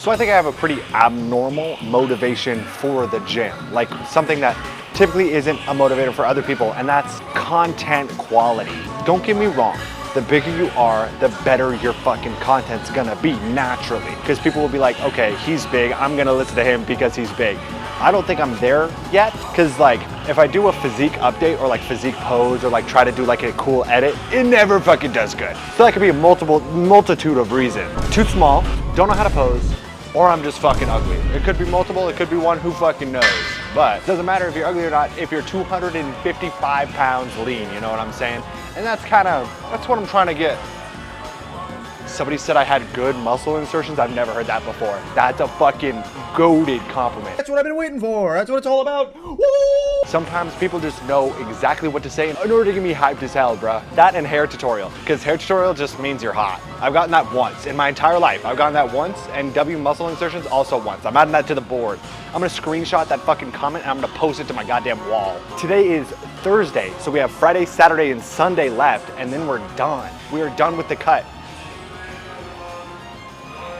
So I think I have a pretty abnormal motivation for the gym, like something that typically isn't a motivator for other people, and that's content quality. Don't get me wrong, the bigger you are, the better your fucking content's gonna be naturally, because people will be like, okay, he's big, I'm gonna listen to him because he's big. I don't think I'm there yet, because like if I do a physique update or like physique pose or like try to do like a cool edit, it never fucking does good. So that could be a multitude of reasons. Too small, don't know how to pose, or I'm just fucking ugly. It could be multiple, it could be one, who fucking knows. But it doesn't matter if you're ugly or not, if you're 255 pounds lean, you know what I'm saying? And that's what I'm trying to get. Somebody said I had good muscle insertions. I've never heard that before. That's a fucking goated compliment. That's what I've been waiting for. That's what it's all about. Woo! Sometimes people just know exactly what to say in order to get me hyped as hell, bruh. That and hair tutorial, because hair tutorial just means you're hot. I've gotten that once in my entire life. I've gotten that once, and W muscle insertions also once. I'm adding that to the board. I'm gonna screenshot that fucking comment and I'm gonna post it to my goddamn wall. Today is Thursday, so we have Friday, Saturday, and Sunday left, and then we're done. We are done with the cut.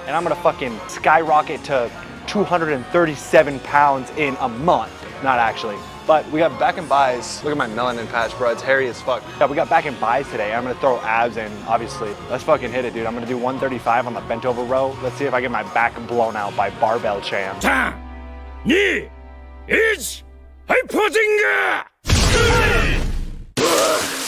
And I'm gonna fucking skyrocket to 237 pounds in a month. Not actually, but we got back and buys. Look at my melanin patch, bro, it's hairy as fuck. Yeah, we got back and buys today. I'm gonna throw abs in, obviously. Let's fucking hit it, dude. I'm gonna do 135 on the bent over row. Let's see if I get my back blown out by barbell champ. 3, 2, 1, 하이퍼징가!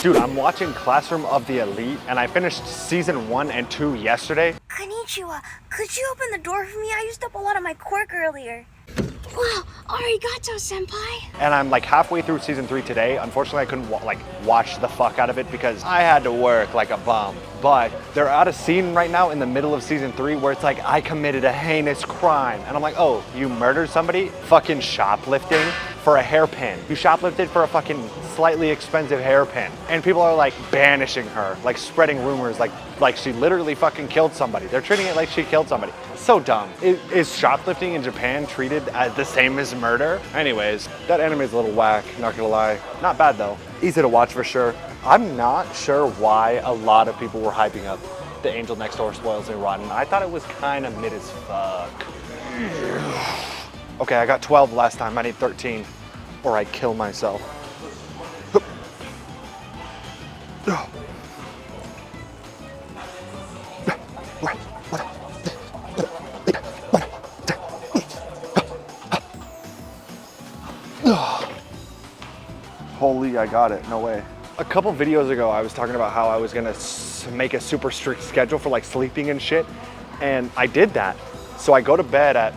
Dude, I'm watching Classroom of the Elite, and I finished season 1 and 2 yesterday. Konnichiwa, could you open the door for me? I used up a lot of my quirk earlier. Wow, arigato, senpai. And I'm like halfway through season 3 today. Unfortunately, I couldn't watch the fuck out of it because I had to work like a bum. But they're at a scene right now in the middle of season 3 where it's like, I committed a heinous crime. And I'm like, oh, you murdered somebody? Fucking shoplifting for a hairpin. You shoplifted for a fucking slightly expensive hairpin. And people are like banishing her, like spreading rumors like she literally fucking killed somebody. They're treating it like she killed somebody. So dumb. Is shoplifting in Japan treated as the same as murder? Anyways, that anime is a little whack, not gonna lie. Not bad though. Easy to watch for sure. I'm not sure why a lot of people were hyping up The Angel Next Door Spoils Me Rotten. I thought it was kind of mid as fuck. Okay, I got 12 last time. I need 13 or I kill myself. Holy, I got it, no way. A couple videos ago, I was talking about how I was gonna make a super strict schedule for like sleeping and shit, and I did that. So I go to bed at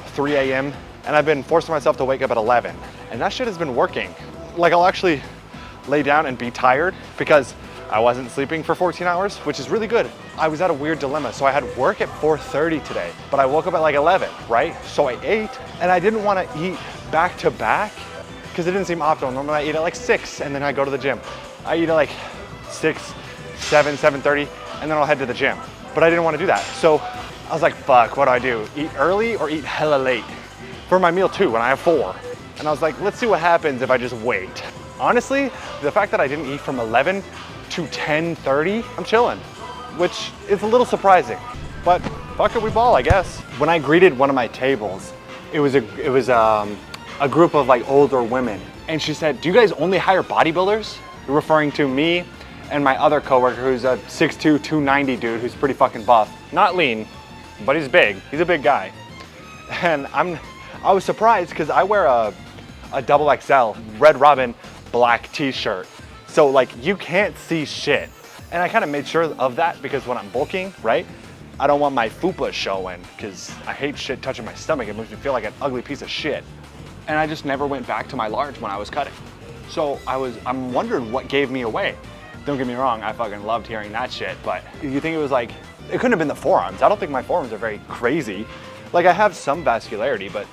3 a.m. and I've been forcing myself to wake up at 11, and that shit has been working. Like I'll actually lay down and be tired because I wasn't sleeping for 14 hours, which is really good. I was at a weird dilemma. So I had work at 4:30 today, but I woke up at like 11, right? So I ate, and I didn't want to eat back to back because it didn't seem optimal. Normally I eat at like 6 and then I go to the gym. I eat at like 6, 7, 7:30, and then I'll head to the gym. But I didn't want to do that. So I was like, fuck, what do I do? Eat early or eat hella late? For my meal too, and I have 4. And I was like, let's see what happens if I just wait. Honestly, the fact that I didn't eat from 11 to 10:30, I'm chilling, which is a little surprising. But fuck it, we ball, I guess. When I greeted one of my tables, it was a group of like older women. And she said, do you guys only hire bodybuilders? Referring to me and my other coworker who's a 6'2", 290 dude who's pretty fucking buff. Not lean, but he's big. He's a big guy. And I was surprised because I wear a double XL Red Robin black t-shirt. So like you can't see shit. And I kind of made sure of that because when I'm bulking, right? I don't want my fupa showing because I hate shit touching my stomach. It makes me feel like an ugly piece of shit. And I just never went back to my large when I was cutting. So I'm wondering what gave me away. Don't get me wrong, I fucking loved hearing that shit, but you think it was like, it couldn't have been the forearms. I don't think my forearms are very crazy. Like I have some vascularity, but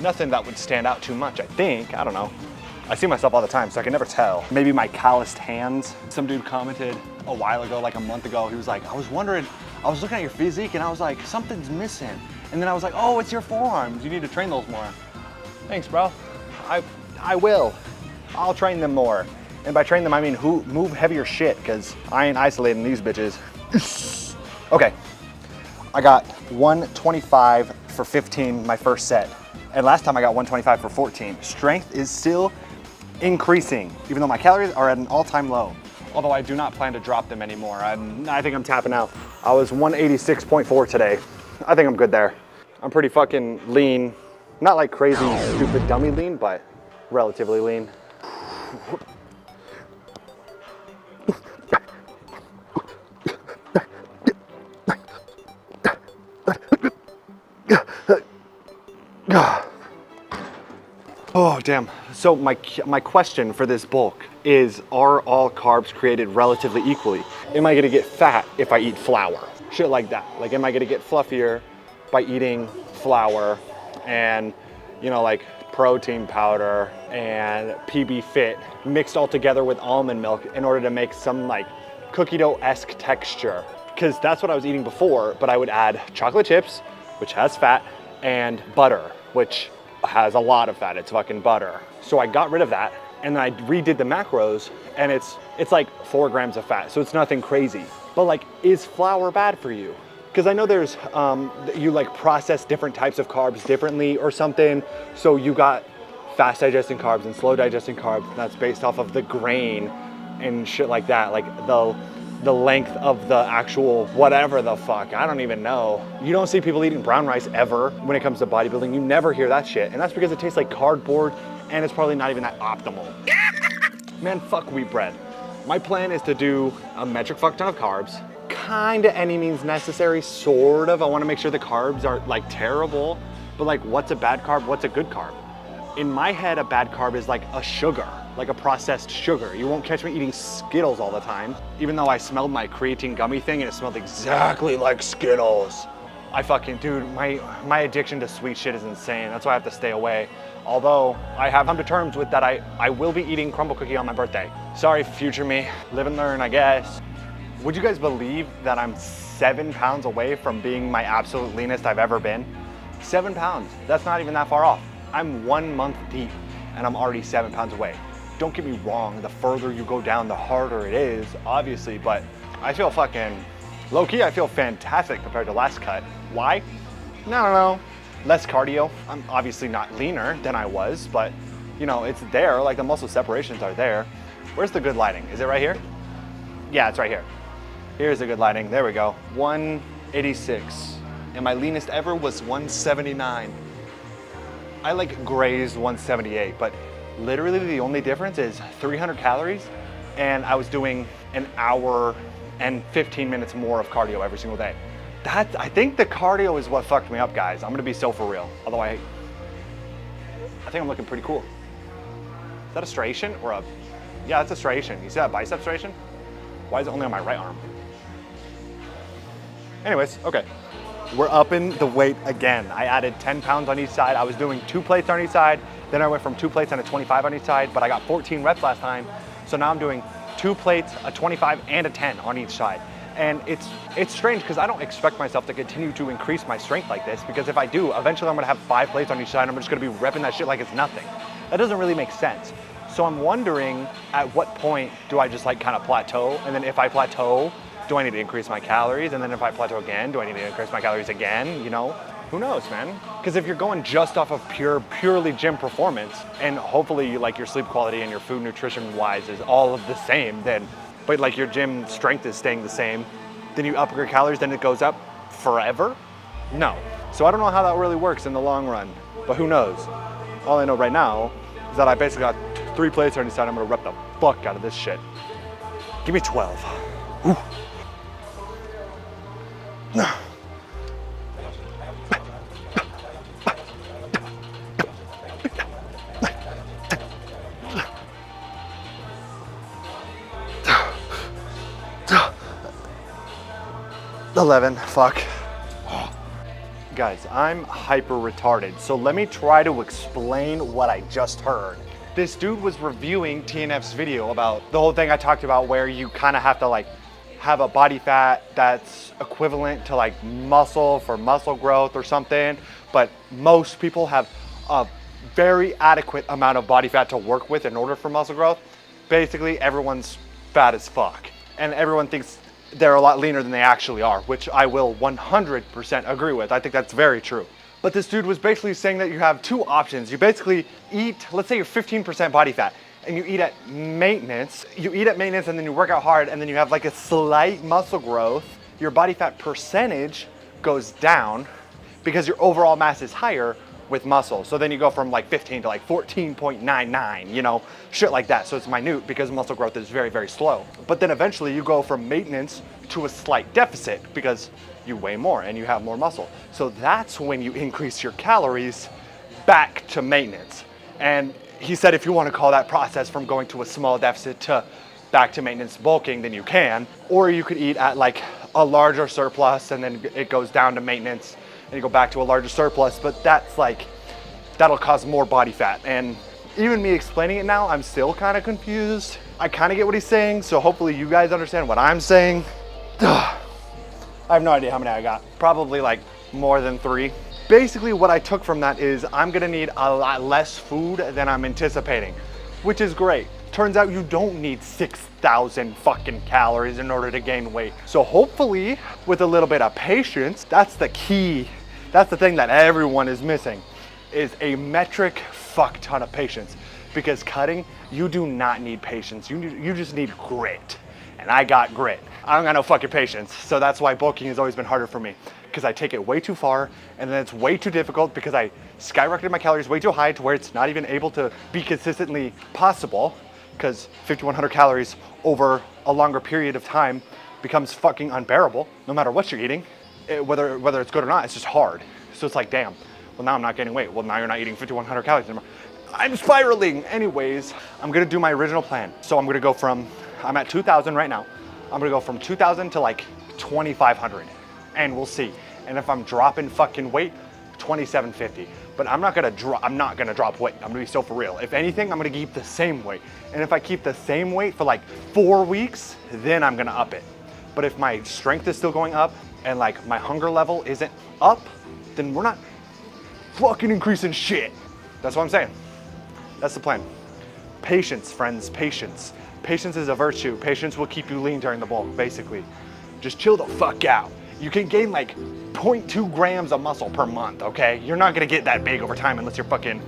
nothing that would stand out too much, I think. I don't know. I see myself all the time, so I can never tell. Maybe my calloused hands. Some dude commented a while ago, like a month ago, he was like, I was wondering, I was looking at your physique and I was like, something's missing. And then I was like, oh, it's your forearms. You need to train those more. Thanks, bro. I will. I'll train them more. And by train them, I mean move heavier shit, because I ain't isolating these bitches. Okay. I got 125 for 15 my first set. And last time I got 125 for 14. Strength is still increasing, even though my calories are at an all-time low. Although I do not plan to drop them anymore. I think I'm tapping out. I was 186.4 today. I think I'm good there. I'm pretty fucking lean. Not like crazy, stupid dummy lean, but relatively lean. Oh, damn. So my question for this bulk is, are all carbs created relatively equally? Am I gonna get fat if I eat flour? Shit like that. Like, am I gonna get fluffier by eating flour and, you know, like protein powder and PB Fit mixed all together with almond milk in order to make some like cookie dough-esque texture? Because that's what I was eating before, but I would add chocolate chips, which has fat, and butter, which has a lot of fat. It's fucking butter. So I got rid of that, and then I redid the macros, and it's like 4 grams of fat, so it's nothing crazy. But like, is flour bad for you? Because I know there's, you like process different types of carbs differently or something. So you got fast digesting carbs and slow digesting carbs. That's based off of the grain and shit like that. Like the length of the actual whatever the fuck, I don't even know. You don't see people eating brown rice ever when it comes to bodybuilding. You never hear that shit. And that's because it tastes like cardboard and it's probably not even that optimal. Man, fuck wheat bread. My plan is to do a metric fuck ton of carbs, kinda any means necessary, sort of. I wanna make sure the carbs aren't like terrible, but like, what's a bad carb, what's a good carb? In my head, a bad carb is like a sugar, like a processed sugar. You won't catch me eating Skittles all the time, even though I smelled my creatine gummy thing and it smelled exactly like Skittles. I fucking, dude, my addiction to sweet shit is insane. That's why I have to stay away. Although I have come to terms with that I will be eating crumble cookie on my birthday. Sorry, future me, live and learn, I guess. Would you guys believe that I'm 7 pounds away from being my absolute leanest I've ever been? 7 pounds, that's not even that far off. I'm 1 month deep and I'm already 7 pounds away. Don't get me wrong, the further you go down, the harder it is, obviously, but I feel fucking, low-key, I feel fantastic compared to last cut. Why? I don't know. Less cardio. I'm obviously not leaner than I was, but you know, it's there, like the muscle separations are there. Where's the good lighting? Is it right here? Yeah, it's right here. Here's the good lighting, there we go. 186, and my leanest ever was 179. I like grazed 178, but literally the only difference is 300 calories, and I was doing an hour and 15 minutes more of cardio every single day. I think the cardio is what fucked me up, guys. I'm gonna be so for real. Although I think I'm looking pretty cool. Is that a striation or a, yeah, that's a striation. You see that bicep striation? Why is it only on my right arm? Anyways, okay. We're upping the weight again. I added 10 pounds on each side. I was doing 2 plates on each side. Then I went from 2 plates and a 25 on each side, but I got 14 reps last time. So now I'm doing 2 plates, a 25 and a 10 on each side. And it's strange because I don't expect myself to continue to increase my strength like this, because if I do, eventually I'm gonna have 5 plates on each side and I'm just gonna be repping that shit like it's nothing. That doesn't really make sense. So I'm wondering, at what point do I just like kind of plateau? And then if I plateau, do I need to increase my calories? And then if I plateau again, do I need to increase my calories again? You know, who knows, man? Because if you're going just off of purely gym performance, and hopefully like your sleep quality and your food nutrition wise is all of the same, then, but like your gym strength is staying the same, then you up your calories, then it goes up forever? No. So I don't know how that really works in the long run, but who knows? All I know right now is that I basically got 3 plates on each side. I'm gonna rep the fuck out of this shit. Give me 12. Whew. 11, fuck. Guys, I'm hyper retarded, so let me try to explain what I just heard. This dude was reviewing TNF's video about the whole thing I talked about, where you kind of have to like have a body fat that's equivalent to like muscle for muscle growth or something, but most people have a very adequate amount of body fat to work with in order for muscle growth. Basically, everyone's fat as fuck, and everyone thinks they're a lot leaner than they actually are, which I will 100% agree with. I think that's very true. But this dude was basically saying that you have two options. You basically eat, let's say you're 15% body fat, and you eat at maintenance. You eat at maintenance and then you work out hard, and then you have like a slight muscle growth. Your body fat percentage goes down because your overall mass is higher with muscle. So then you go from like 15 to like 14.99, you know, shit like that. So it's minute because muscle growth is very, very slow. But then eventually you go from maintenance to a slight deficit because you weigh more and you have more muscle. So that's when you increase your calories back to maintenance. And he said if you want to call that process from going to a small deficit to back to maintenance bulking, then you can. Or you could eat at like a larger surplus and then it goes down to maintenance and you go back to a larger surplus, but that's like, that'll cause more body fat. And even me explaining it now, I'm still kind of confused. I kind of get what he's saying, so hopefully you guys understand what I'm saying. I have no idea how many I got. Probably like more than 3. Basically what I took from that is I'm gonna need a lot less food than I'm anticipating, which is great. Turns out you don't need 6,000 fucking calories in order to gain weight. So hopefully with a little bit of patience, that's the key. That's the thing that everyone is missing, is a metric fuck ton of patience. Because cutting, you do not need patience. You just need grit. And I got grit. I don't got no fucking patience. So that's why bulking has always been harder for me. Because I take it way too far and then it's way too difficult because I skyrocketed my calories way too high to where it's not even able to be consistently possible. Because 5,100 calories over a longer period of time becomes fucking unbearable, no matter what you're eating. Whether it's good or not, it's just hard. So it's like, damn, well now I'm not gaining weight. Well, now you're not eating 5,100 calories anymore. I'm spiraling. Anyways, I'm gonna do my original plan. So I'm gonna go from, I'm at 2,000 right now. I'm gonna go from 2,000 to like 2,500 and we'll see. And if I'm dropping fucking weight, 2,750. But I'm not gonna drop weight. I'm gonna be so for real. If anything, I'm gonna keep the same weight. And if I keep the same weight for like 4 weeks, then I'm gonna up it. But if my strength is still going up and like my hunger level isn't up, then we're not fucking increasing shit. That's what I'm saying. That's the plan. Patience, friends, patience. Patience is a virtue. Patience will keep you lean during the bulk, basically. Just chill the fuck out. You can gain like 0.2 grams of muscle per month, okay? You're not gonna get that big over time unless you're fucking,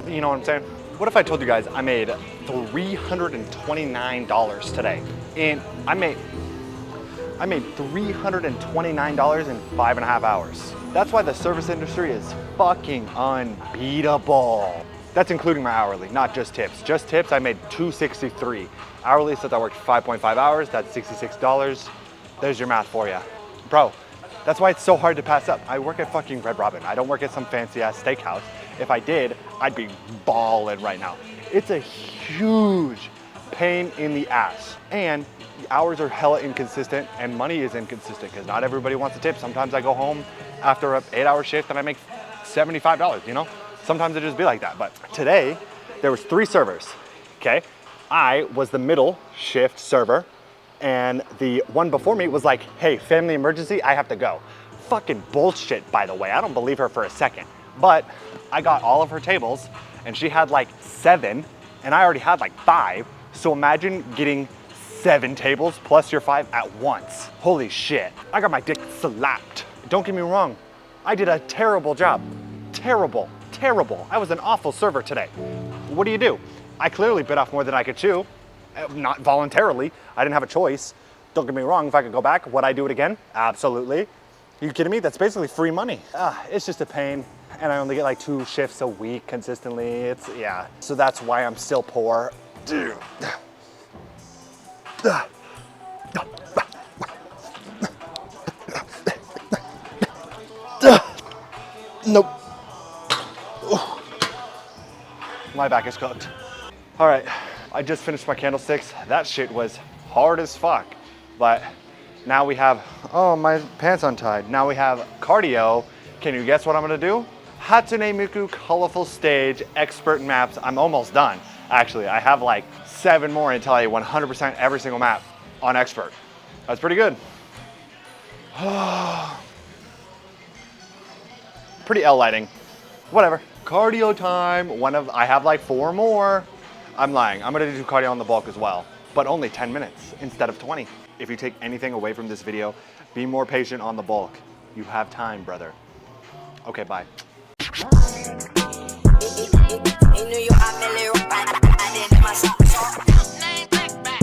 you know what I'm saying? What if I told you guys I made $329 today? And I made $329 in 5.5 hours. That's why the service industry is fucking unbeatable. That's including my hourly, not just tips. Just tips, I made $263. Hourly, since I worked 5.5 hours, that's $66. There's your math for you. Bro, that's why it's so hard to pass up. I work at fucking Red Robin. I don't work at some fancy ass steakhouse. If I did, I'd be balling right now. It's a huge pain in the ass. And the hours are hella inconsistent and money is inconsistent because not everybody wants a tip. Sometimes I go home after an 8-hour shift and I make $75, you know? Sometimes it just be like that. But today, there was 3 servers, okay? I was the middle shift server and the one before me was like, hey, family emergency, I have to go. Fucking bullshit, by the way. I don't believe her for a second. But I got all of her tables and she had like 7 and I already had like 5. So imagine getting 7 tables plus your 5 at once. Holy shit. I got my dick slapped. Don't get me wrong. I did a terrible job. Terrible, terrible. I was an awful server today. What do? I clearly bit off more than I could chew. Not voluntarily. I didn't have a choice. Don't get me wrong. If I could go back, would I do it again? Absolutely. You kidding me? That's basically free money. It's just a pain. And I only get like 2 shifts a week consistently. Yeah. So that's why I'm still poor. Dude. Nope. My back is cooked. All right, I just finished my candlesticks. That shit was hard as fuck. But now we have, oh, my pants untied. Now we have cardio. Can you guess what I'm gonna do? Hatsune Miku Colorful Stage Expert Maps. I'm almost done. Actually, I have like 7 more until I 100% every single map on Expert. That's pretty good. Pretty L lighting. Whatever. Cardio time. I have like 4 more. I'm lying. I'm gonna do cardio on the bulk as well, but only 10 minutes instead of 20. if you take anything away from this video, be more patient on the bulk. You have time, brother. Okay, bye.